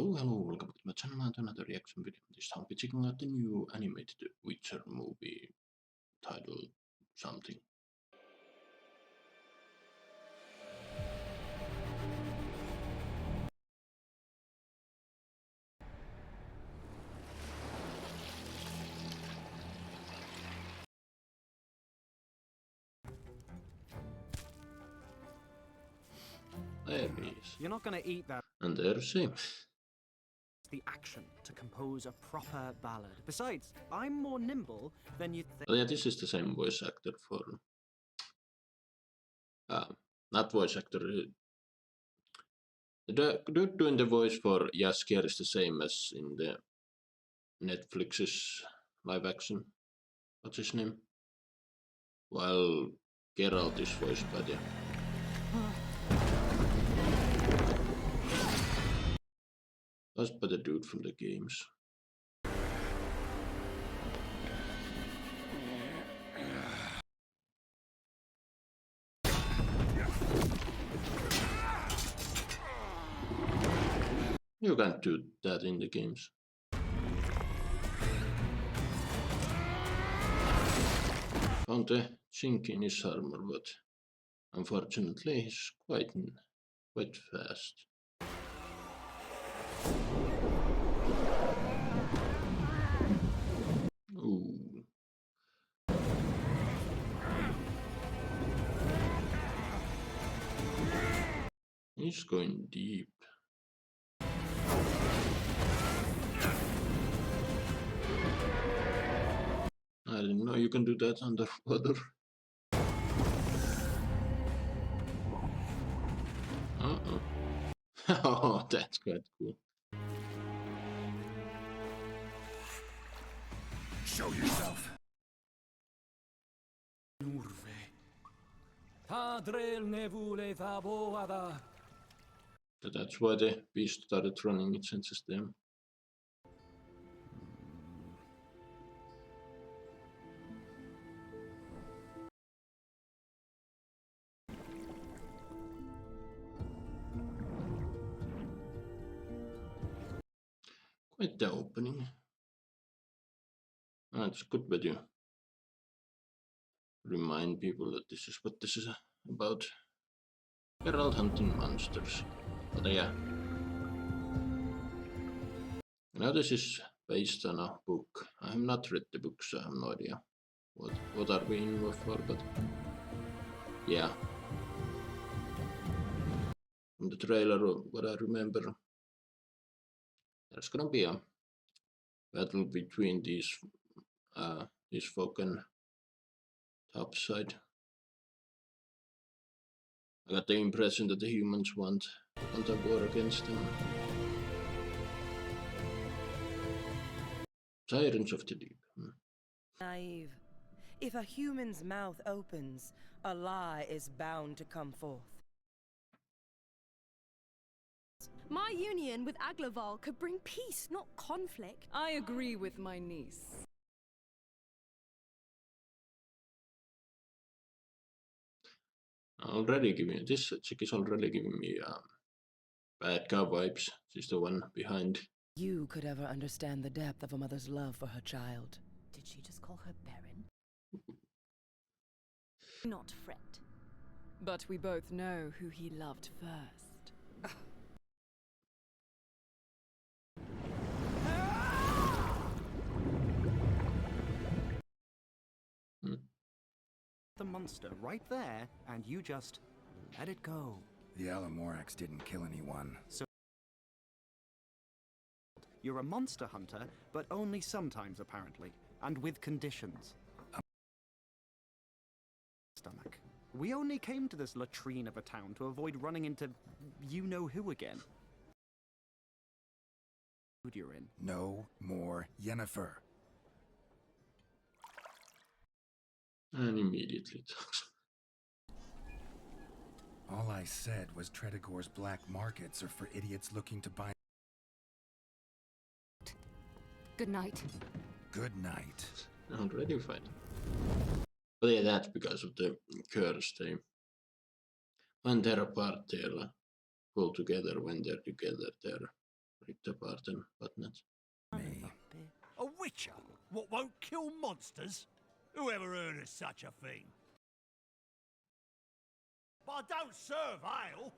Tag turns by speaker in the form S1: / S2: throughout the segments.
S1: Oh, hello, welcome back to my channel to another reaction video. This time we're checking out the new animated Witcher movie titled something. There he is.
S2: You're not gonna eat that.
S1: And there's him.
S2: The action to compose a proper ballad. Besides, I'm more nimble than you'd think.
S1: Oh yeah, this is the same voice actor for... not voice actor. The dude doing the voice for Jaskier is the same as in the Netflix's live action. What's his name? Well, Geralt is voiced by the... That's by the dude from the games. You can't do that in the games. Found a chink in his armor, but unfortunately he's quite fast. Ooh. He's going deep. I didn't know you can do that underwater. Uh-oh. Oh, that's quite cool.
S3: Show yourself.
S1: So that's why the beast started running its senses them. Quite the opening. It's good way to remind people that this is what this is about. Geralt hunting monsters. But yeah. Now this is based on a book. I have not read the book, so I have no idea what are we in for, but yeah. From the trailer, what I remember, there's gonna be a battle between these folk and topside. I got the impression that the humans want a war against them. Sirens of the deep.
S4: Naive. If a human's mouth opens, a lie is bound to come forth.
S5: My union with Aglaval could bring peace, not conflict.
S6: I agree with my niece.
S1: Already giving this chick is already giving me bad guy vibes. She's the one behind.
S4: You could ever understand the depth of a mother's love for her child.
S5: Did she just call her Baron? Not fret.
S6: But we both know who he loved first.
S2: The monster right there, and you just let it go.
S3: The Alamorax didn't kill anyone.
S2: So you're a monster hunter, but only sometimes apparently, and with conditions. Stomach. We only came to this latrine of a town to avoid running into you-know-who again. Who you're in.
S3: No more Yennefer.
S1: And immediately talks.
S3: All I said was Tredegor's black markets are for idiots looking to buy.
S5: Good night.
S3: Good night.
S1: Already fine. But yeah, that's because of the curse. When they're apart, they'll pull together. When they're together, they're rip apart and whatnot.
S3: Me.
S7: A witcher? What won't kill monsters? Who ever heard of such a thing? But I don't serve ale.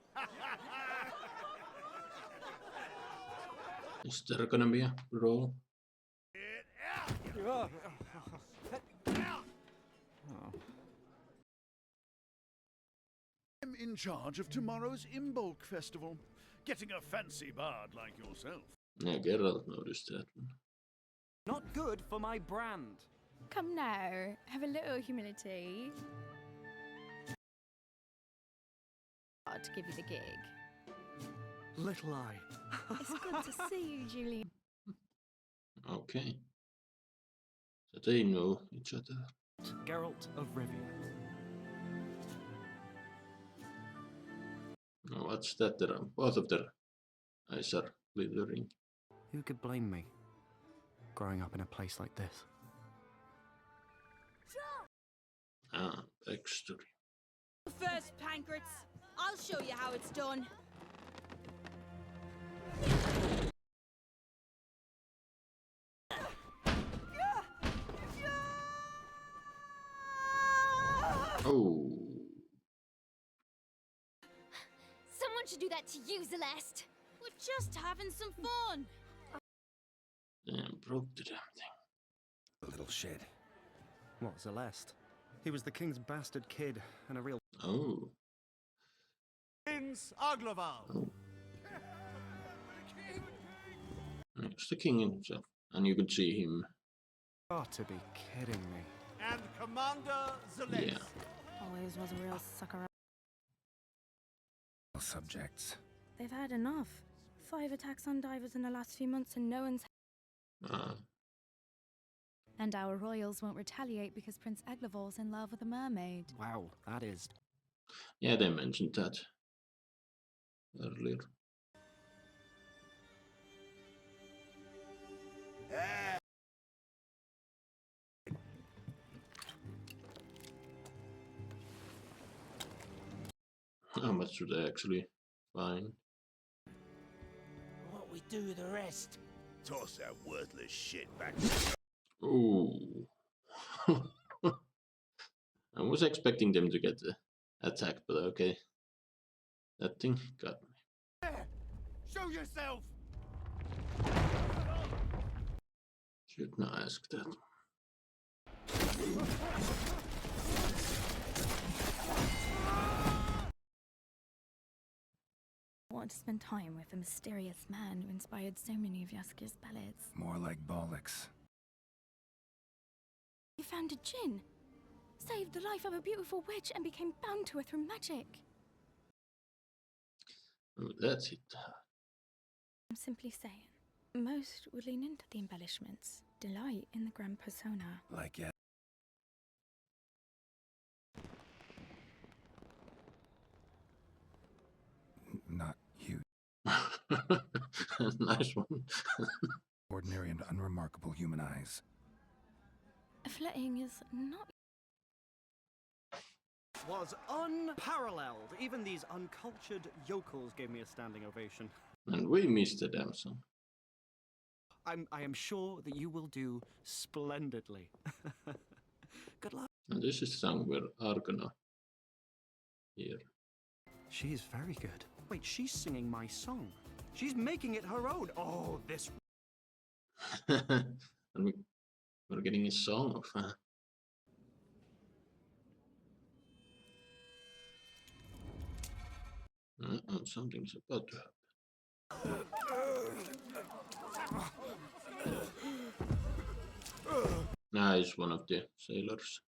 S1: Is there gonna be a brawl?
S8: I'm in charge of tomorrow's Imbolc Festival. Getting a fancy bard like yourself.
S1: Yeah, Geralt noticed that one.
S2: Not good for my brand.
S5: Come now, have a little humility. To give you the gig.
S2: Little eye.
S5: It's good to see you, Julie.
S1: Okay. So they know each other.
S2: Geralt of Rivia.
S1: Now what's that there? Both of their eyes are glittering.
S2: Who could blame me? Growing up in a place like this.
S1: Ah, backstory.
S9: First, Pancrets. I'll show you how it's done.
S1: Oh.
S5: Someone should do that to you, Celeste.
S9: We're just having some fun.
S1: Damn, broke the damn thing.
S3: A little shit.
S2: What, Celeste? He was the king's bastard kid and a real...
S1: Oh.
S7: Prince Aglaval.
S1: Oh. It's the king himself. And you can see him.
S2: Got to be kidding me.
S7: And Commander Zeleste.
S1: Yeah.
S9: Always was a real sucker.
S3: Subjects.
S9: They've had enough. 5 attacks on divers in the last few months and no one's...
S1: Ah.
S5: And our royals won't retaliate because Prince Aglaval's in love with a mermaid.
S2: Wow, that is...
S1: Yeah, they mentioned that earlier. How much should I actually find?
S7: What we do with the rest?
S8: Toss that worthless shit back.
S1: Ooh. I was expecting them to get attacked, but okay. That thing got me.
S7: Show yourself!
S1: Should not ask that.
S9: I want to spend time with a mysterious man who inspired so many of Yaskar's ballads.
S3: More like bollocks.
S9: He found a djinn, saved the life of a beautiful witch and became bound to her through magic.
S1: Oh, that's it.
S9: I'm simply saying, most would lean into the embellishments, delight in the grand persona.
S3: Like it. Not you.
S1: Nice one.
S3: Ordinary and unremarkable human eyes.
S9: Flirting is not...
S2: Was unparalleled. Even these uncultured yokels gave me a standing ovation.
S1: And we missed the damn song.
S2: I am sure that you will do splendidly. Good luck.
S1: And this is song we're gonna hear.
S2: She is very good. Wait, she's singing my song. She's making it her own. Oh, this...
S1: And we're getting a song of her. Something's about to happen. He's one of the sailors.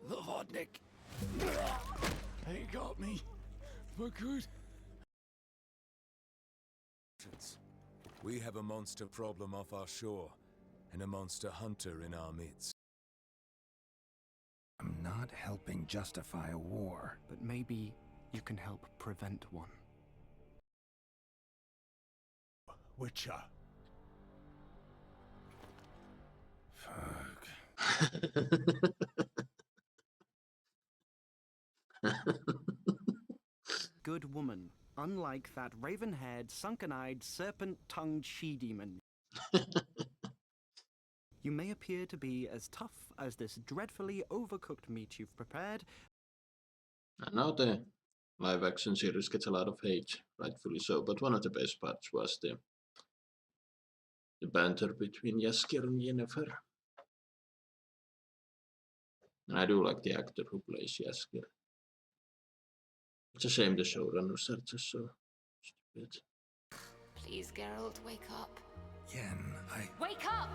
S8: The Vodnik. They got me. For good.
S10: We have a monster problem off our shore, and a monster hunter in our midst.
S3: I'm not helping justify a war.
S2: But maybe you can help prevent one.
S8: Witcher.
S3: Fuck.
S2: Good woman. unlike that raven-haired, sunken-eyed, serpent-tongued she-demon. You may appear to be as tough as this dreadfully overcooked meat you've prepared.
S1: And now the live action series gets a lot of hate, rightfully so, but one of the best parts was the banter between Jaskier and Yennefer. And I do like the actor who plays Jaskier. It's a shame the showrunners are just so stupid.
S11: Please, Geralt, wake up.
S3: Yen,
S11: Wake up!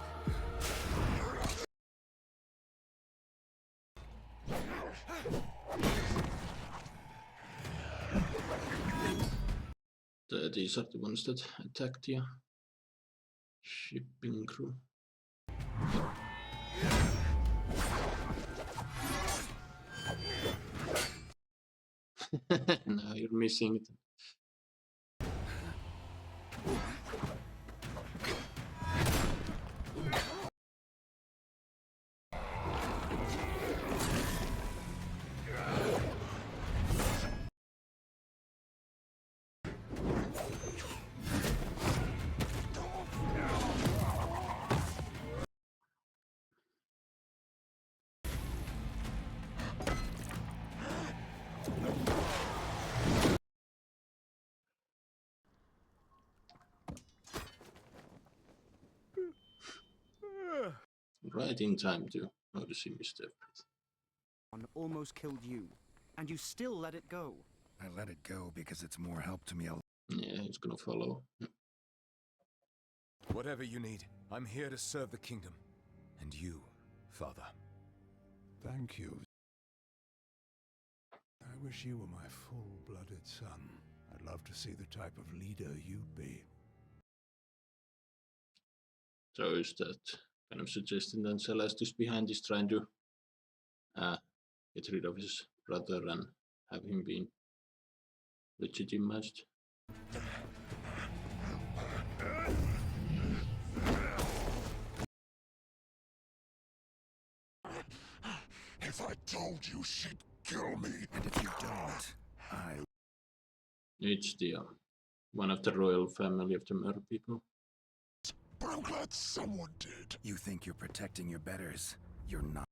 S1: These are the ones that attacked the shipping crew. Now you're missing it. Right in time to notice him step.
S2: Almost killed you, and you still let it go.
S3: I let it go because it's more help to me.
S1: Yeah, he's gonna follow.
S10: Whatever you need, I'm here to serve the kingdom. And you, Father.
S12: Thank you. I wish you were my full-blooded son. I'd love to see the type of leader you'd be.
S1: So is that kind of suggesting that Celeste is behind this, trying to get rid of his brother and have him being legitimized?
S12: If I told you, she'd kill me.
S3: And if you don't,
S1: It's the one of the royal family of the Mer people.
S12: But I'm glad someone did.
S3: You think you're protecting your betters? You're not.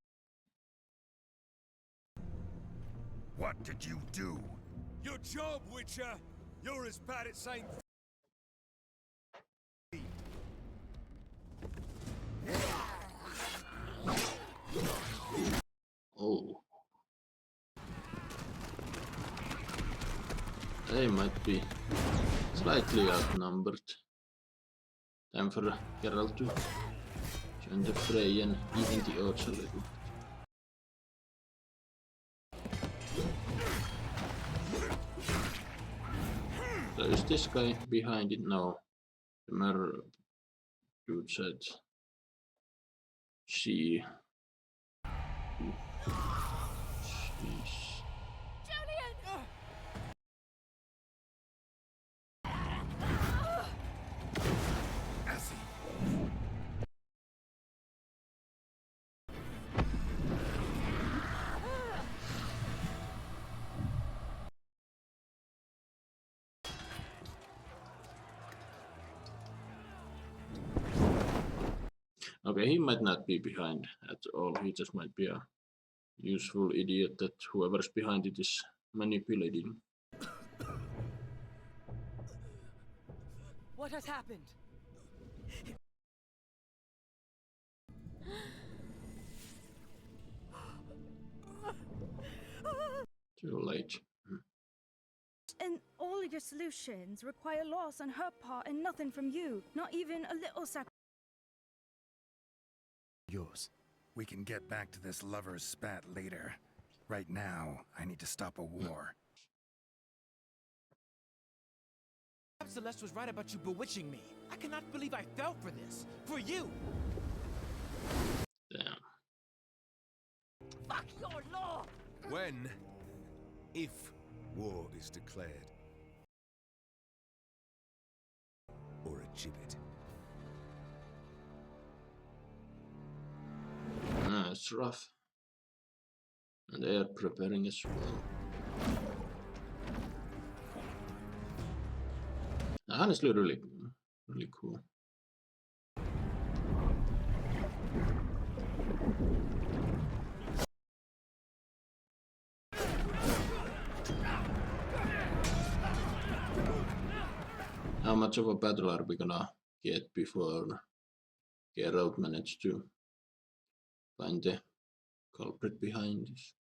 S3: What did you do?
S10: Your job, Witcher! You're as bad at saying...
S1: Oh. They might be slightly outnumbered. Time for Geralt to join the fray and even the odds a little. So is this guy behind it? No. The mirror dude said she. Jeez. Okay, he might not be behind at all. He just might be a useful idiot that whoever's behind it is manipulating.
S4: What has happened?
S1: Too late.
S5: And all your solutions require loss on her part and nothing from you. Not even a little sacrifice.
S3: Yours. We can get back to this lover's spat later. Right now, I need to stop a war.
S13: Celeste was right about you bewitching me. I cannot believe I fell for this. For you!
S1: Damn.
S13: Fuck your law!
S10: When, if war is declared, or a gibbet.
S1: It's rough. And they are preparing as well. honestly really cool. How much of a battle are we gonna get before Geralt managed to find the culprit behind this?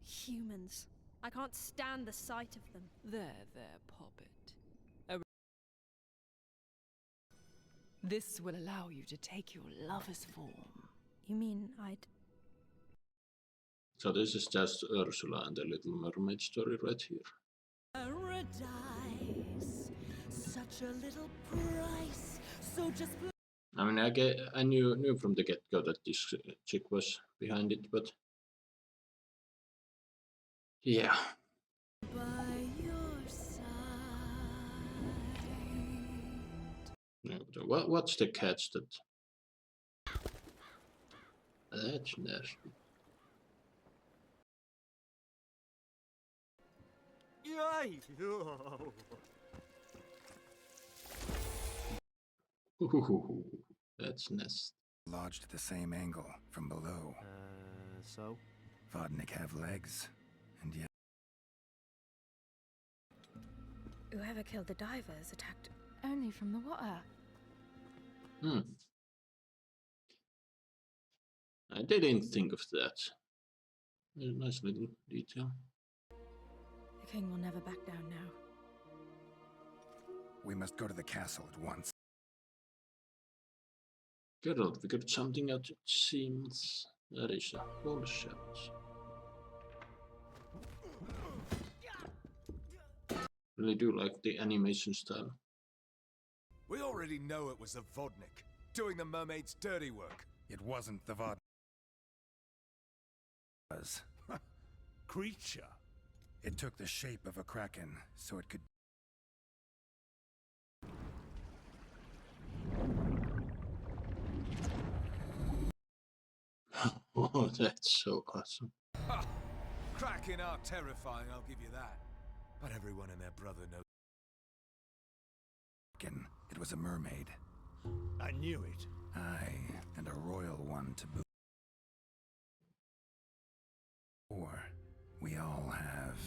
S14: Humans. I can't stand the sight of them.
S6: There, Poppet. This will allow you to take your lover's form.
S14: You mean I'd...
S1: So this is just Ursula and the Little Mermaid story right here.
S15: Paradise, such a little price. So just...
S1: I mean, I knew from the get-go that this chick was behind it, but yeah.
S15: By your side.
S1: No, what's the catch that? That's nasty. Ooh, that's nasty.
S3: Lodged at the same angle from below.
S2: So?
S3: Vodnik have legs, and yet...
S9: Whoever killed the divers attacked only from the water.
S1: I didn't think of that. A nice little detail.
S9: The king will never back down now.
S3: We must go to the castle at once.
S1: Geralt figured something out, it seems. That is a bullshit. Really do like the animation style.
S10: We already know it was a Vodnik, doing the mermaid's dirty work.
S3: It wasn't the Vodnik.
S8: Creature.
S3: It took the shape of a kraken, so it could...
S1: Oh, that's so awesome.
S10: Ha! Kraken are terrifying, I'll give you that. But everyone and their brother knows.
S3: It was a mermaid.
S8: I knew it.
S3: Aye, and a royal one to boot. Or we all have.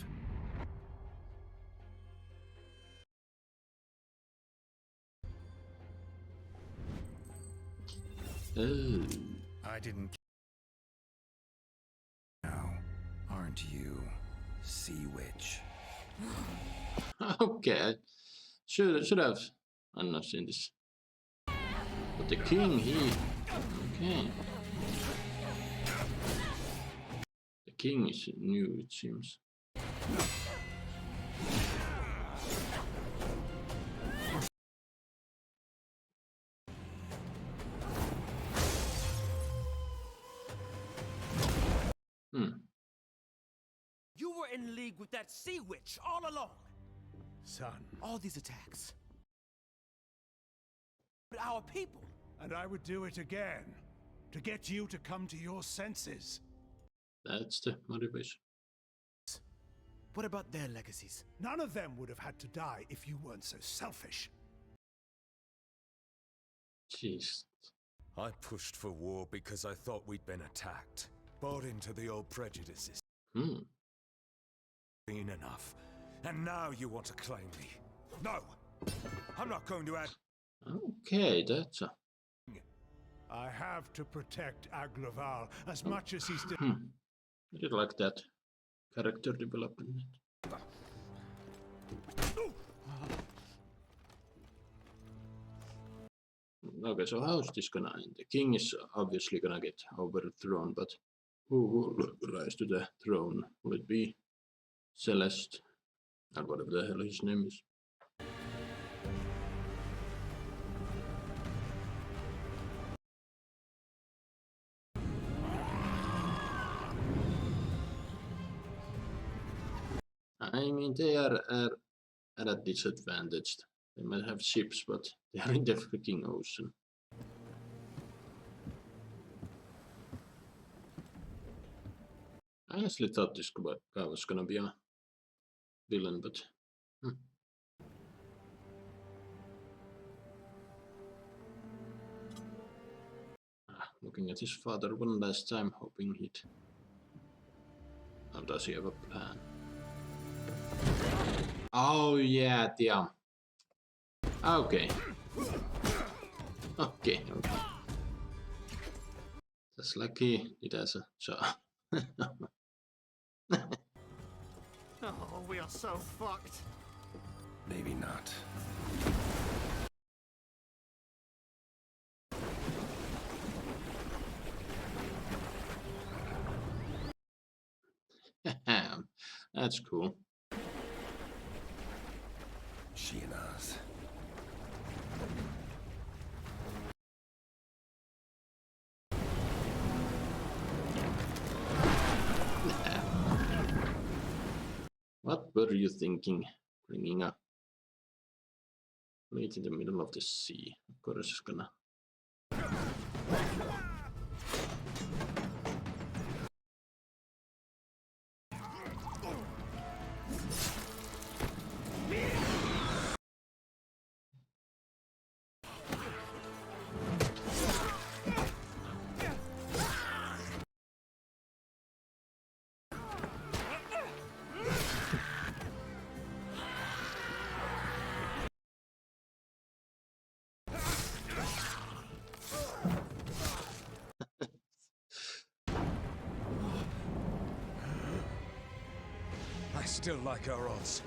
S1: Oh.
S3: I didn't. Now, aren't you, Sea Witch?
S1: Okay, should have. I'm not seen this. But the king, okay. The king is new, it seems.
S13: You were in league with that sea witch all along.
S8: Son.
S13: All these attacks. But our people.
S8: And I would do it again. To get you to come to your senses.
S1: That's the motivation.
S13: What about their legacies?
S8: None of them would have had to die if you weren't so selfish.
S1: Jeez.
S10: I pushed for war because I thought we'd been attacked. Bought into the old prejudices. Been enough. And now you want to claim me. No! I'm not going to add...
S1: Okay, that's a...
S8: I have to protect Aglaval as much as he's...
S1: I did like that character development. Okay, so how's this gonna end? The king is obviously gonna get overthrown, but who will rise to the throne? Will it be Celeste? Or whatever the hell his name is. I mean, they are at a disadvantage. They might have ships, but they are in the freaking ocean. honestly thought this guy was gonna be a villain, but looking at his father one last time, hoping he'd. How does he have a plan? Oh yeah, damn. Okay. Okay. That's like he did as a child.
S2: Oh, we are so fucked.
S3: Maybe not.
S1: That's cool.
S3: She and us.
S1: What were you thinking? Bringing a plate in the middle of the sea. Of course, it's gonna.
S10: I still like our odds.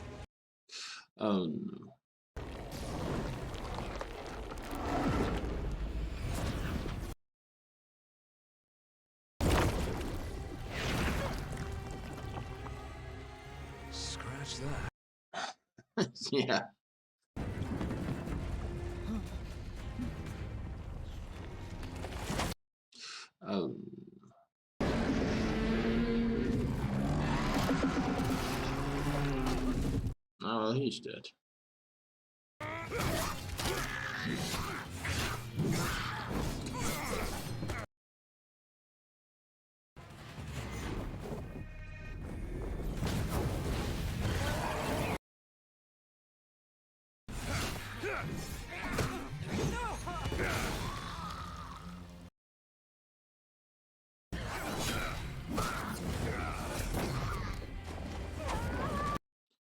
S1: Oh no.
S10: Scratch that.
S1: Yeah. Oh. Oh, he's dead.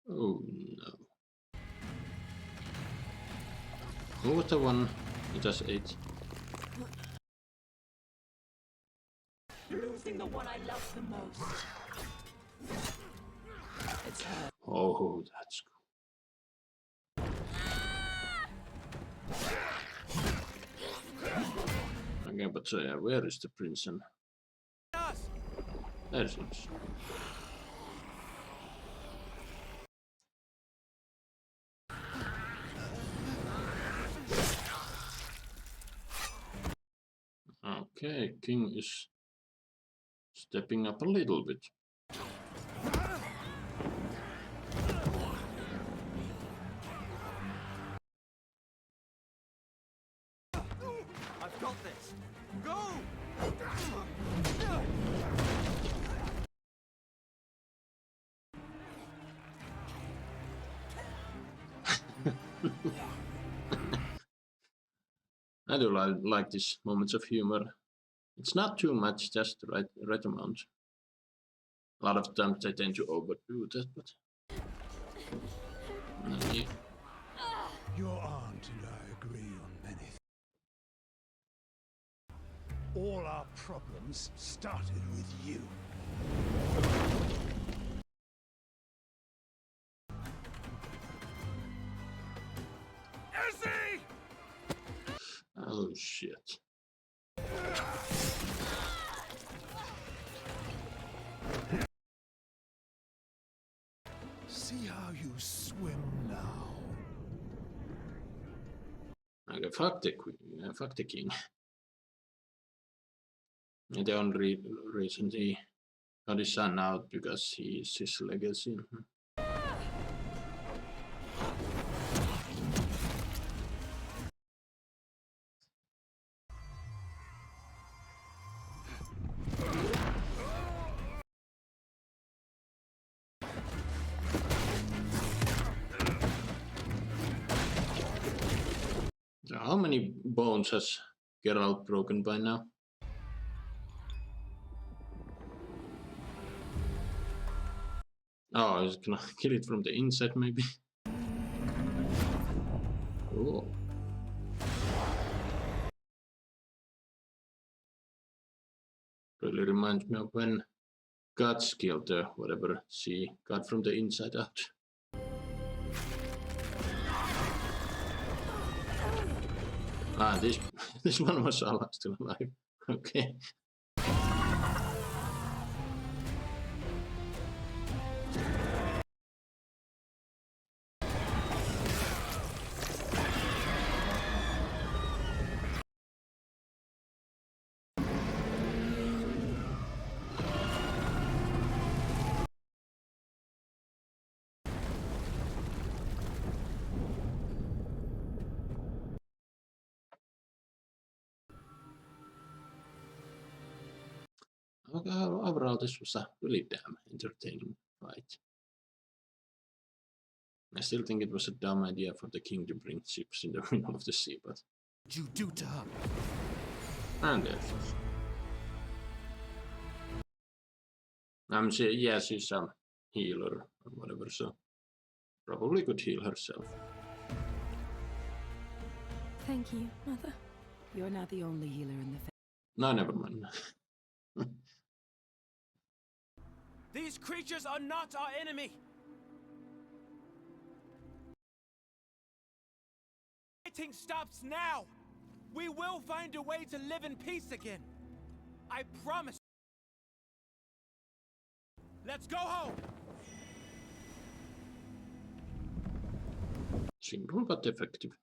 S1: Oh no. Who was the one he just ate?
S15: Losing the one I love the most. It's her.
S1: Oh, that's cool. Okay, but where is the prince? And there it is. Okay, King is stepping up a little bit.
S2: I've got this. Go!
S1: I do like these moments of humor. It's not too much, just the right amount. A lot of times I tend to overdo that, but yeah.
S12: Your aunt and I agree on many things. All our problems started with you.
S7: Izzy!
S1: Oh shit.
S12: See how you swim now.
S1: Okay, fuck the queen, fuck the king. And the only reason he got his son out because he is his legacy. How many bones has Geralt broken by now? Oh, I was gonna kill it from the inside, maybe. Oh. Really reminds me of when Guts killed the whatever sea god from the inside out. Ah, this one was still alive. Okay. Okay, overall, this was a really damn entertaining fight. I still think it was a dumb idea for the king to bring ships in the middle of the sea, but...
S13: What you do to her?
S1: And yes. I'm saying, yeah, she's a healer or whatever, so probably could heal herself.
S4: Thank you, Mother. You're not the only healer in the
S1: No, never mind.
S13: These creatures are not our enemy! Fighting stops now! We will find a way to live in peace again! I promise! Let's go home!
S1: Simple but effective.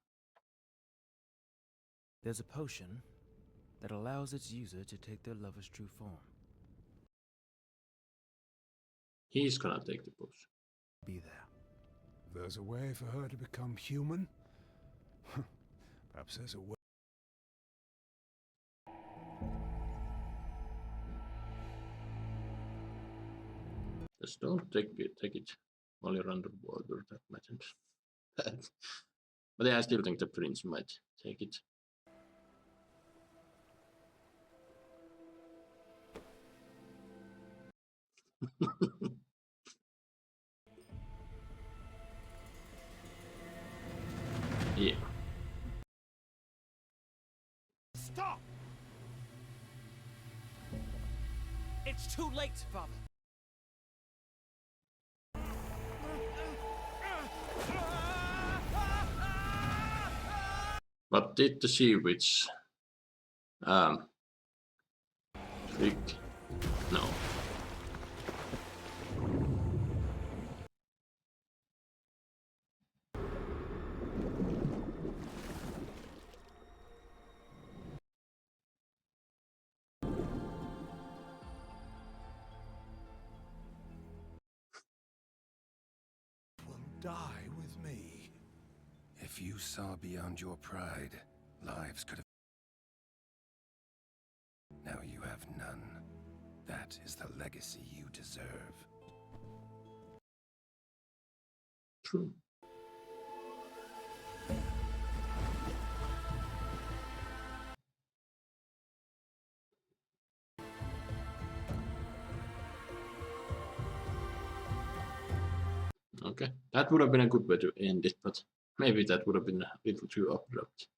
S13: There's a potion that allows its user to take their lover's true form.
S1: He's gonna take the potion.
S13: Be there.
S12: There's a way for her to become human? Perhaps there's a way.
S1: Just don't take it while you're underwater, that matters. But yeah, I still think the prince might take it. Yeah.
S13: Stop! It's too late, Father.
S1: But did the sea witch trick? No.
S12: Die with me.
S3: If you saw beyond your pride, lives could have... Now you have none. That is the legacy you deserve.
S1: True. Okay, that would have been a good way to end it, but maybe that would have been a little too abrupt.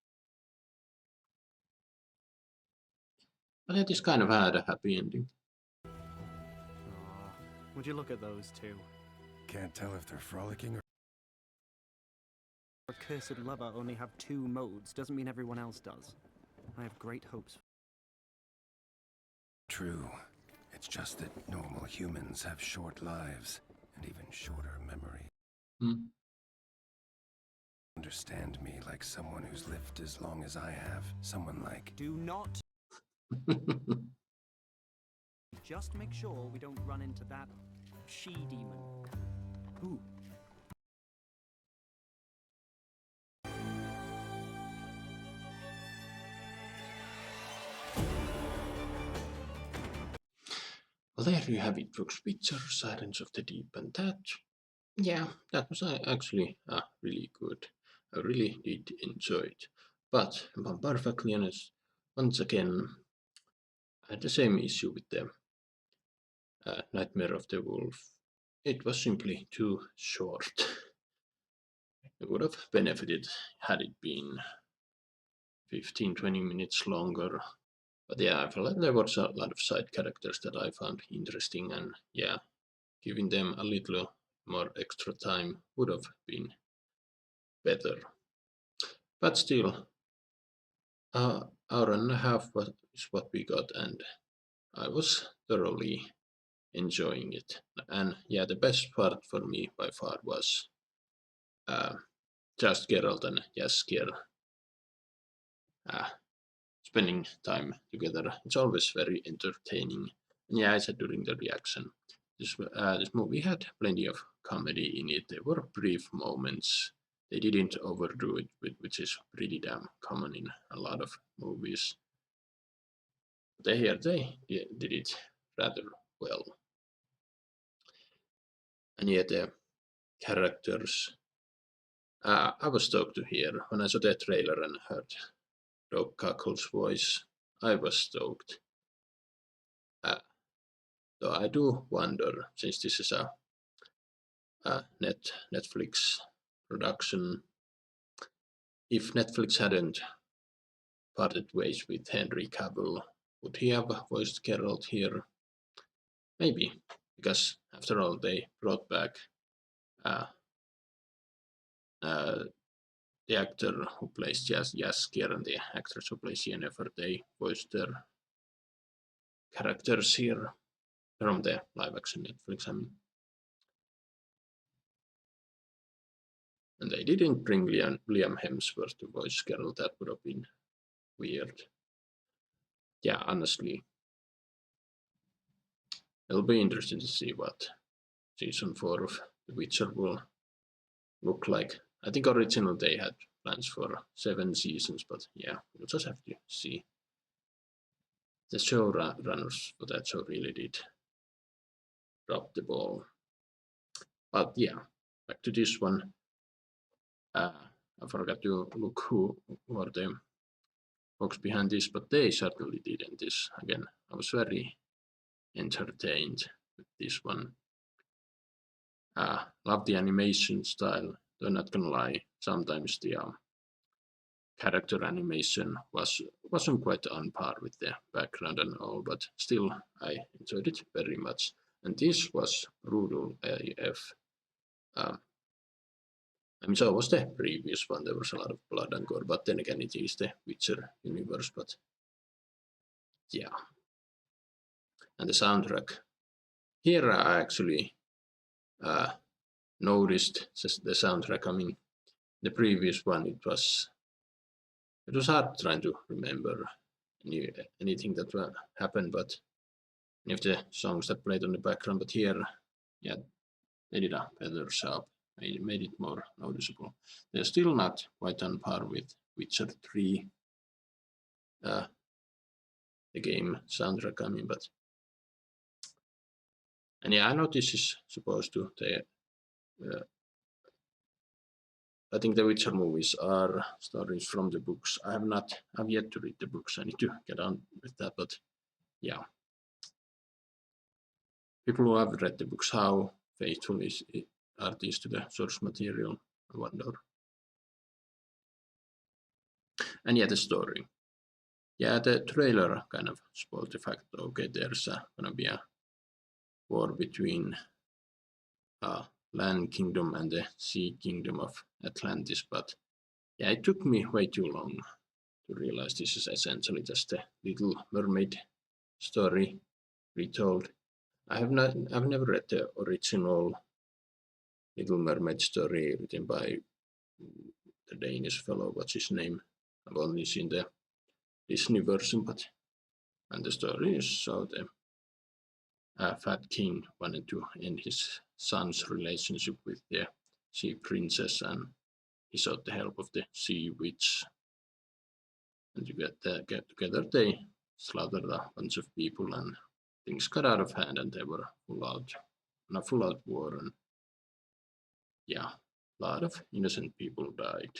S1: But it is kind of had a happy ending.
S2: Would you look at those two?
S3: Can't tell if they're frolicking or...
S2: A cursed lover only have 2 modes doesn't mean everyone else does. I have great hopes.
S3: True. It's just that normal humans have short lives, and even shorter memory. Understand me like someone who's lived as long as I have. Someone like...
S2: Do not... Just make sure we don't run into that she-demon. Ooh.
S1: Well, there you have it, folks. Witcher, Sirens of the Deep, and that, yeah, that was actually really good. I really did enjoy it. But if I'm perfectly honest, once again, I had the same issue with the Nightmare of the Wolf. It was simply too short. It would have benefited had it been 15-20 minutes longer. But yeah, I felt like there was a lot of side characters that I found interesting, and yeah, giving them a little more extra time would have been better. But still, hour and a half is what we got, and I was thoroughly enjoying it. And yeah, the best part for me by far was just Geralt and Jaskier spending time together. It's always very entertaining. And yeah, I said during the reaction, this movie had plenty of comedy in it. There were brief moments. They didn't overdo it, which is pretty damn common in a lot of movies. They did it rather well. And yet the characters, I was stoked to hear when I saw the trailer and heard Doug Cockle's voice. I was stoked. Though I do wonder, since this is a Netflix production, if Netflix hadn't parted ways with Henry Cavill, would he have voiced Geralt here? Maybe, because after all, they brought back the actor who plays Jaskier and the actress who plays Yennefer. They voiced their characters here from the live-action Netflix. I mean. And they didn't bring Liam Hemsworth to voice Geralt. That would have been weird. Yeah, honestly, it'll be interesting to see what season 4 of The Witcher will look like. I think originally they had plans for 7 seasons, but yeah, we'll just have to see. The showrunners for that show really did drop the ball. But yeah, back to this one. I forgot to look who were the folks behind this, but they certainly didn't. This again, I was very entertained with this one. Love the animation style, though not gonna lie, sometimes the character animation wasn't quite on par with the background and all, but still I enjoyed it very much. And this was brutal AF. I mean, so was the previous one. There was a lot of blood and gore, but then again, it is the Witcher universe. But yeah, and the soundtrack. Here I actually noticed the soundtrack. I mean, the previous one, it was hard trying to remember anything that happened, but any of the songs that played on the background. But here, yeah, they did a better job. Made it more noticeable. They're still not quite on par with Witcher 3, the game soundtrack. I mean, but and yeah, I know this is supposed to. I think the Witcher movies are stories from the books. I've yet to read the books. I need to get on with that. But yeah, people who have read the books, how faithful are these to the source material? I wonder. And yeah, the story. Yeah, the trailer kind of spoiled the fact. Okay, there's gonna be a war between land kingdom and the sea kingdom of Atlantis, but yeah, it took me way too long to realize this is essentially just a Little Mermaid story retold. I've never read the original Little Mermaid story written by the Danish fellow. What's his name? I've only seen the Disney version, and the story is so the Fat King wanted to end his son's relationship with the sea princess, and he sought the help of the sea witch. And to get together, they slaughtered a bunch of people, and things got out of hand, and they were full out war, and yeah, a lot of innocent people died.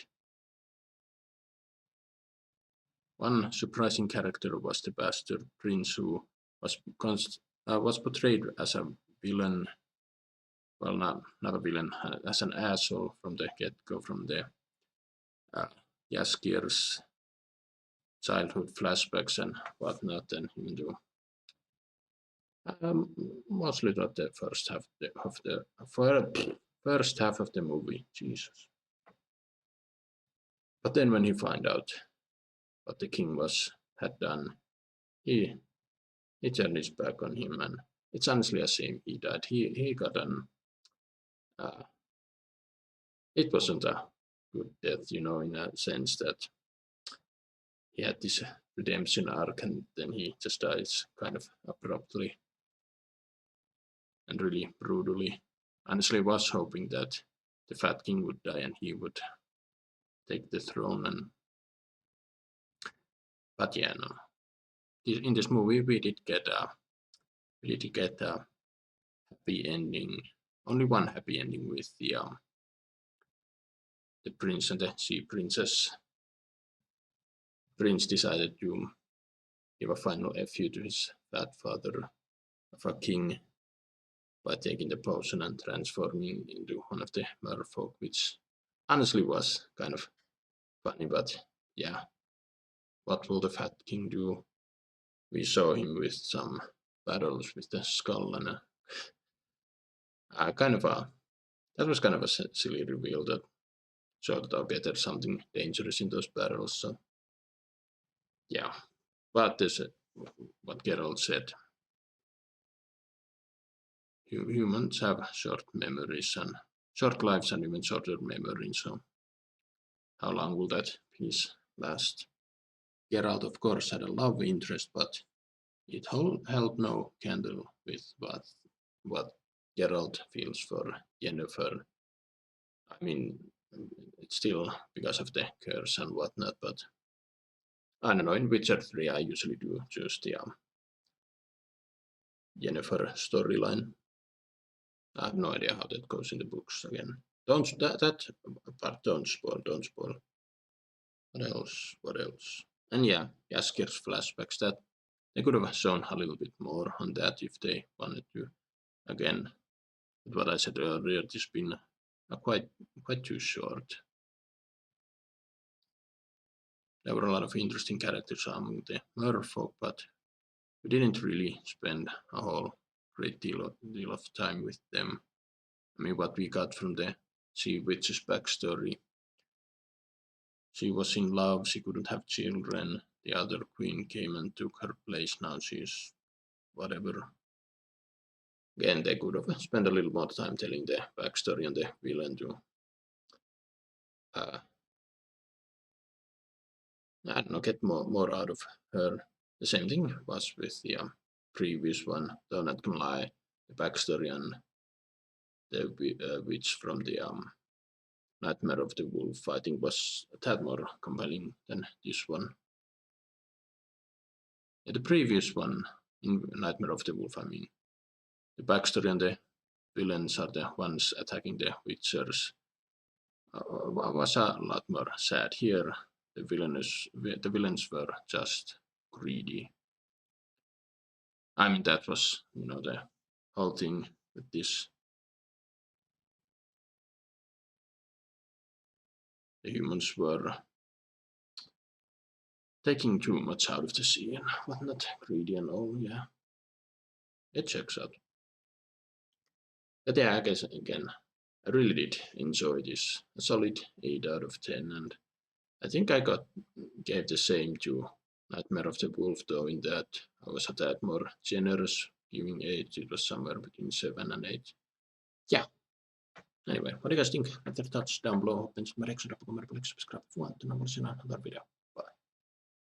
S1: One surprising character was the bastard prince who was portrayed as a villain. Well, not a villain, as an asshole from the get-go, from the Jaskier's childhood flashbacks and whatnot, and even though mostly not the first half first half of the movie, Jesus. But then when he found out what the king had done, he turned his back on him, and it's honestly a shame he died. He got an it wasn't a good death, in a sense that he had this redemption arc and then he just dies kind of abruptly and really brutally. Honestly, I was hoping that the Fat King would die and he would take the throne. But yeah, no. In this movie, we did get a happy ending. Only one happy ending with the prince and the sea princess. Prince decided to give a final FU to his fat father of a king by taking the potion and transforming into one of the merfolk, which honestly was kind of funny, but yeah. What will the Fat King do? We saw him with some battles with the skull and that was kind of a silly reveal that showed that okay, there's something dangerous in those battles. So yeah, but this what Geralt said. Humans have short memories and short lives and even shorter memory. So how long will that peace last? Geralt, of course, had a love interest, but it held no candle with what Geralt feels for Yennefer. I mean, it's still because of the curse and whatnot, but I don't know. In Witcher 3, I usually do choose the Yennefer storyline. I have no idea how that goes in the books again. That part don't spoil. What else? And yeah, Jaskier's flashbacks, that they could have shown a little bit more on that if they wanted to. Again, what I said earlier, it's been quite too short. There were a lot of interesting characters among the merfolk, but we didn't really spend a whole great deal of time with them. I mean, what we got from the Sea Witch's backstory. She was in love, she couldn't have children. The other queen came and took her place. Now she's whatever. Again, they could have spent a little more time telling the backstory and the villain to I don't know, get more out of her. The same thing was with the previous one, though not gonna lie, the backstory and the witch from the Nightmare of the Wolf, I think, was a tad more compelling than this one. The previous one, in Nightmare of the Wolf, I mean, the backstory and the villains are the ones attacking the Witchers, was a lot more sad. Here, the villains were just greedy. I mean, that was, the whole thing with this. The humans were taking too much out of the sea and whatnot, greedy and all, yeah. It checks out. But yeah, I guess, again, I really did enjoy this. A solid 8 out of 10, and I think I gave the same to Nightmare of the Wolf, though, in that I was a tad more generous, giving 8. It was somewhere between 7 and 8. Yeah. Anyway, what do you guys think? Let your thoughts down below. Hoppas ni reaction, subscribe if you want to know more soon another video.